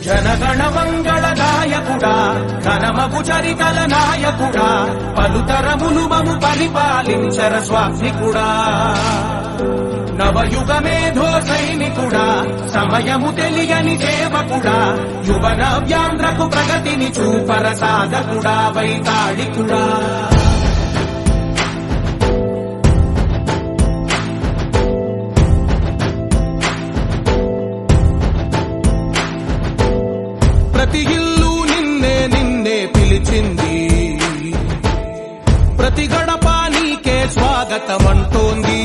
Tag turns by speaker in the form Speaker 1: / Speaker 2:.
Speaker 1: జనగణ మంగళ నాయకుడా ఘనమగు చరితల నాయకుడా పలుతరములు మము పరిపాలించర స్వామికుడా నవయుగ మేధో సైనికుడా సమయము తెలియని సేవకుడా యువన వ్యాంధ్రకు ప్రగతిని చూపర సాధకుడా వైతాళికుడా ప్రతి ఇల్లు నిన్నే నిన్నే పిలిచింది ప్రతి గడప నీకే స్వాగతమంటోంది